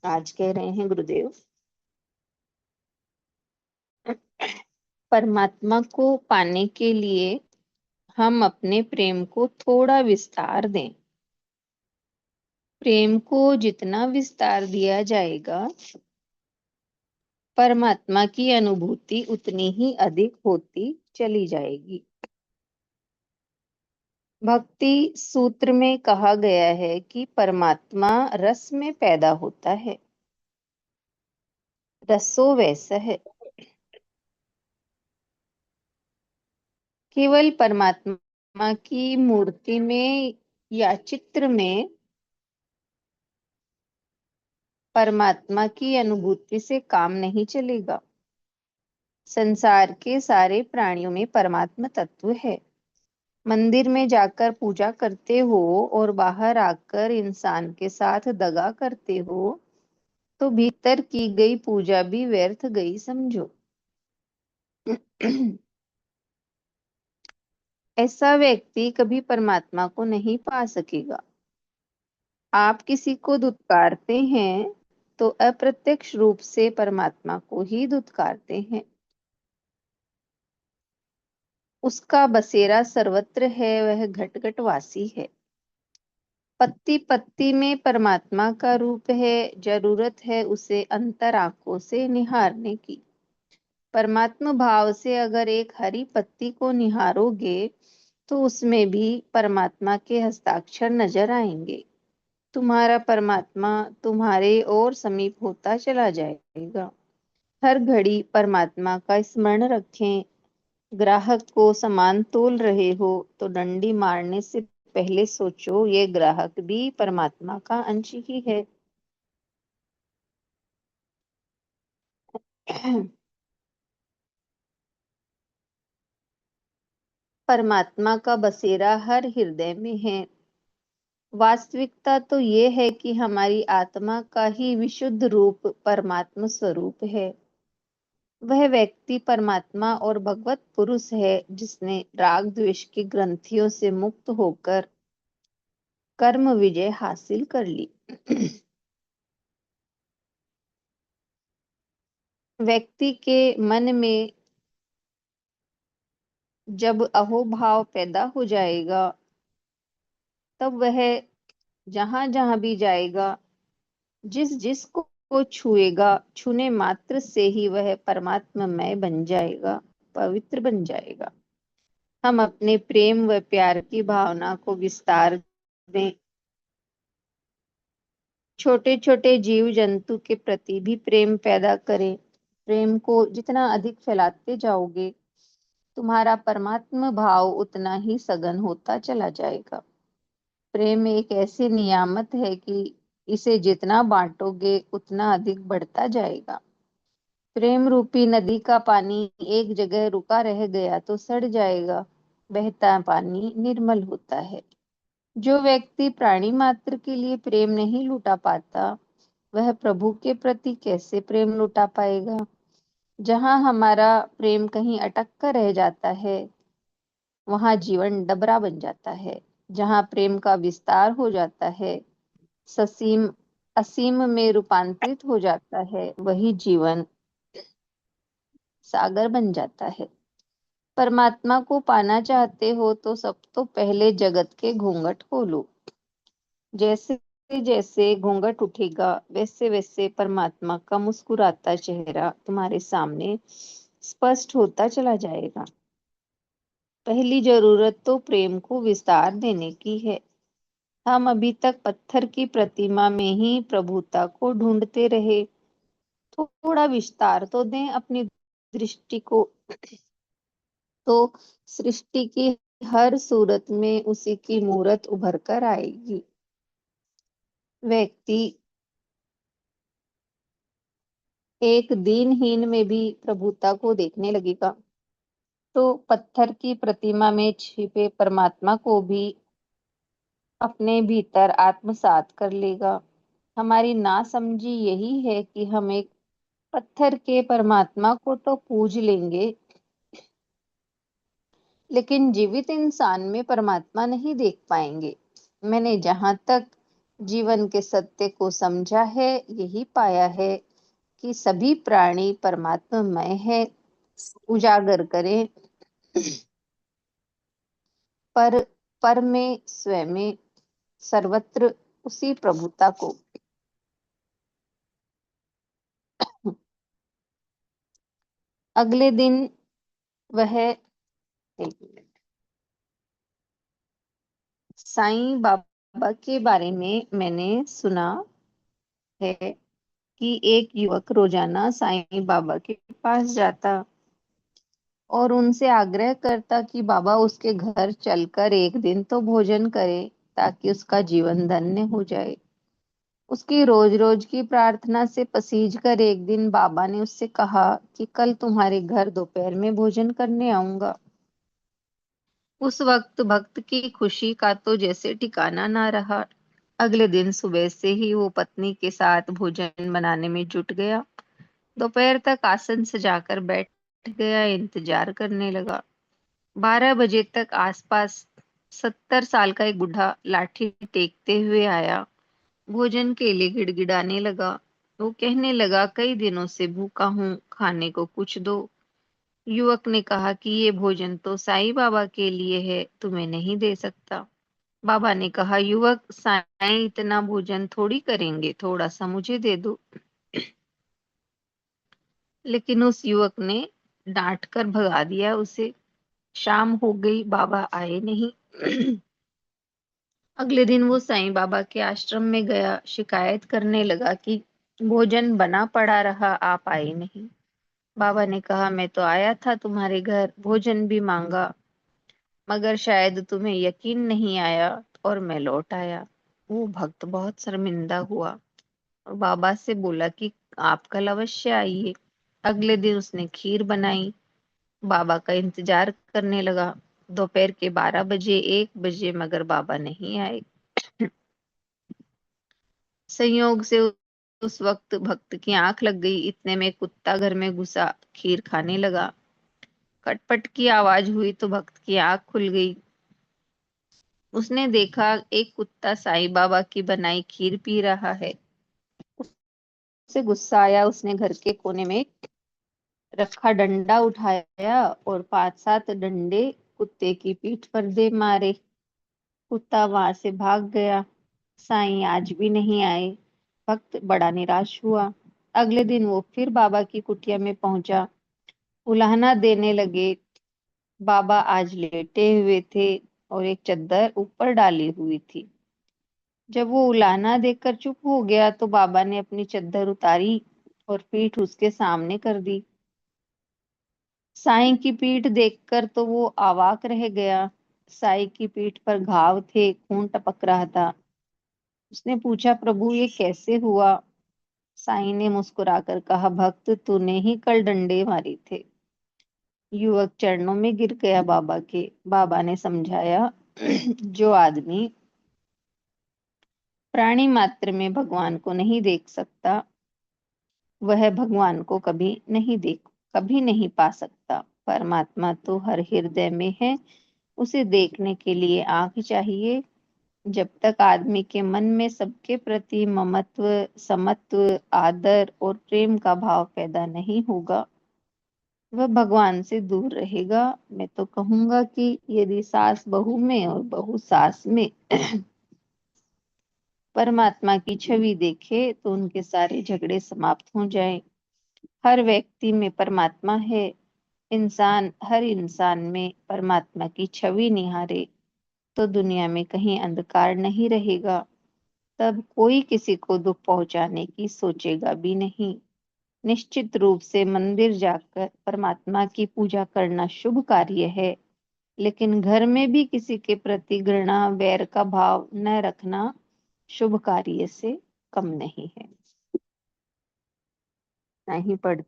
आज कह रहे हैं गुरुदेव, परमात्मा को पाने के लिए हम अपने प्रेम को थोड़ा विस्तार दें। प्रेम को जितना विस्तार दिया जाएगा, परमात्मा की अनुभूति उतनी ही अधिक होती चली जाएगी। भक्ति सूत्र में कहा गया है कि परमात्मा रस में पैदा होता है, रसो वैसा है। केवल परमात्मा की मूर्ति में या चित्र में परमात्मा की अनुभूति से काम नहीं चलेगा। संसार के सारे प्राणियों में परमात्मा तत्व है। मंदिर में जाकर पूजा करते हो और बाहर आकर इंसान के साथ दगा करते हो, तो भीतर की गई पूजा भी व्यर्थ गई समझो। ऐसा व्यक्ति कभी परमात्मा को नहीं पा सकेगा। आप किसी को धुतकारते हैं तो अप्रत्यक्ष रूप से परमात्मा को ही धुतकारते हैं। उसका बसेरा सर्वत्र है, वह घट घट वासी है। पत्ती पत्ती में परमात्मा का रूप है। जरूरत है उसे अंतर आंखों से निहारने की। परमात्मा भाव से अगर एक हरी पत्ती को निहारोगे तो उसमें भी परमात्मा के हस्ताक्षर नजर आएंगे। तुम्हारा परमात्मा तुम्हारे और समीप होता चला जाएगा। हर घड़ी परमात्मा का स्मरण रखें। ग्राहक को सामान तोल रहे हो तो डंडी मारने से पहले सोचो, ये ग्राहक भी परमात्मा का अंश ही है। परमात्मा का बसेरा हर हृदय में है। वास्तविकता तो ये है कि हमारी आत्मा का ही विशुद्ध रूप परमात्मा स्वरूप है। वह व्यक्ति परमात्मा और भगवत पुरुष है जिसने राग द्वेष की ग्रंथियों से मुक्त होकर कर्म विजय हासिल कर ली। व्यक्ति के मन में जब अहोभाव पैदा हो जाएगा, तब वह जहां जहां भी जाएगा, जिस जिस को छुएगा, छूने मात्र से ही वह परमात्ममय बन जाएगा, पवित्र बन जाएगा। हम अपने प्रेम व प्यार की भावना को विस्तार दें। छोटे छोटे जीव जंतु के प्रति भी प्रेम पैदा करें। प्रेम को जितना अधिक फैलाते जाओगे, तुम्हारा परमात्मा भाव उतना ही सघन होता चला जाएगा। प्रेम एक ऐसी नियामत है कि इसे जितना बांटोगे उतना अधिक बढ़ता जाएगा। प्रेम रूपी नदी का पानी एक जगह रुका रह गया तो सड़ जाएगा। बहता पानी निर्मल होता है। जो व्यक्ति प्राणी मात्र के लिए प्रेम नहीं लुटा पाता, वह प्रभु के प्रति कैसे प्रेम लुटा पाएगा। जहां हमारा प्रेम कहीं अटक कर रह जाता है, वहां जीवन डबरा बन जाता है। जहां प्रेम का विस्तार हो जाता है, ससीम असीम में रूपांतरित हो जाता है, वही जीवन सागर बन जाता है। परमात्मा को पाना चाहते हो तो सब तो पहले जगत के घूंघट खोलो। जैसे जैसे घूंघट उठेगा, वैसे वैसे परमात्मा का मुस्कुराता चेहरा तुम्हारे सामने स्पष्ट होता चला जाएगा। पहली जरूरत तो प्रेम को विस्तार देने की है। हम अभी तक पत्थर की प्रतिमा में ही प्रभुता को ढूंढते रहे। थोड़ा विस्तार तो दें अपनी दृष्टि को, तो सृष्टि की हर सूरत में उसी की मूरत उभर कर आएगी। व्यक्ति एक दीनहीन में भी प्रभुता को देखने लगेगा, तो पत्थर की प्रतिमा में छिपे परमात्मा को भी अपने भीतर आत्मसात कर लेगा। हमारी नासमझी यही है कि हम एक पत्थर के परमात्मा को तो पूज लेंगे, लेकिन जीवित इंसान में परमात्मा नहीं देख पाएंगे। मैंने जहां तक जीवन के सत्य को समझा है, यही पाया है कि सभी प्राणी परमात्ममय है। उजागर करें पर पर में स्वयं में सर्वत्र उसी प्रभुता को। अगले दिन वह, एक मिनट, साईं बाबा के बारे में मैंने सुना है कि एक युवक रोजाना साईं बाबा के पास जाता और उनसे आग्रह करता कि बाबा उसके घर चलकर एक दिन तो भोजन करे ताकि उसका जीवन धन्य हो जाए। उसकी रोज रोज की प्रार्थना से पसीज कर एक दिन बाबा ने उससे कहा कि कल तुम्हारे घर दोपहर में भोजन करने आऊंगा। उस वक्त भक्त की खुशी का तो जैसे ठिकाना ना रहा। अगले दिन सुबह से ही वो पत्नी के साथ भोजन बनाने में जुट गया। दोपहर तक आसन सजाकर बैठ गया, इंतजार करने लगा। 12 बजे तक आसपास 70 साल का एक बूढ़ा लाठी टेकते हुए आया। भोजन के लिए गिड़गिड़ाने लगा। वो कहने लगा, कई दिनों से भूखा हूँ, खाने को कुछ दो। युवक ने कहा कि ये भोजन तो साईं बाबा के लिए है, तुम्हें नहीं दे सकता। बाबा ने कहा, युवक, साईं इतना भोजन थोड़ी करेंगे, थोड़ा सा मुझे दे दो। लेकिन उस युवक ने डांट कर भगा दिया उसे। शाम हो गई, बाबा आए नहीं। अगले दिन वो साईं बाबा के आश्रम में गया, शिकायत करने लगा कि भोजन बना पड़ा रहा, आप आए नहीं। बाबा ने कहा, मैं तो आया था तुम्हारे घर, भोजन भी मांगा, मगर शायद तुम्हें यकीन नहीं आया और मैं लौट आया। वो भक्त बहुत शर्मिंदा हुआ और बाबा से बोला कि आप कल अवश्य आइए। अगले दिन उसने खीर बनाई, बाबा का इंतजार करने लगा। दोपहर के 12 बजे, 1 बजे, मगर बाबा नहीं आए। संयोग से उस वक्त भक्त की आंख लग गई। इतने में कुत्ता घर में घुसा, खीर खाने लगा। खटपट की आवाज हुई तो भक्त की आंख खुल गई। उसने देखा एक कुत्ता साईं बाबा की बनाई खीर पी रहा है। उसे गुस्सा आया। उसने घर के कोने में रखा डंडा उठाया और 5-7 डंडे कुत्ते की पीठ पर दे मारे। कुत्ता वहां से भाग गया। साईं आज भी नहीं आए। भक्त बड़ा निराश हुआ। अगले दिन वो फिर बाबा की कुटिया में पहुंचा। उलाहना देने लगे। बाबा आज लेटे हुए थे और एक चद्दर ऊपर डाली हुई थी। जब वो उलाहना देखकर चुप हो गया तो बाबा ने अपनी चद्दर उतारी और पीठ उसके सामने कर दी। साईं की पीठ देखकर तो वो अवाक रह गया। साईं की पीठ पर घाव थे, खून टपक रहा था। उसने पूछा, प्रभु ये कैसे हुआ? साईं ने मुस्कुराकर कहा, भक्त तूने ही कल डंडे मारे थे। युवक चरणों में गिर गया बाबा के। बाबा ने समझाया, जो आदमी प्राणी मात्र में भगवान को नहीं देख सकता, वह भगवान को कभी नहीं पा सकता। परमात्मा तो हर हृदय में है, उसे देखने के लिए आंख चाहिए। जब तक आदमी के मन में सबके प्रति ममत्व, समत्व, आदर और प्रेम का भाव पैदा नहीं होगा, वह भगवान से दूर रहेगा। मैं तो कहूंगा कि यदि सास बहू में और बहू सास में परमात्मा की छवि देखे तो उनके सारे झगड़े समाप्त हो जाएं। हर व्यक्ति में परमात्मा है। हर इंसान में परमात्मा की छवि निहारे तो दुनिया में कहीं अंधकार नहीं रहेगा। तब कोई किसी को दुख पहुंचाने की सोचेगा भी नहीं। निश्चित रूप से मंदिर जाकर परमात्मा की पूजा करना शुभ कार्य है, लेकिन घर में भी किसी के प्रति घृणा, वैर का भाव न रखना शुभ कार्य से कम नहीं है। नहीं पढ़ती।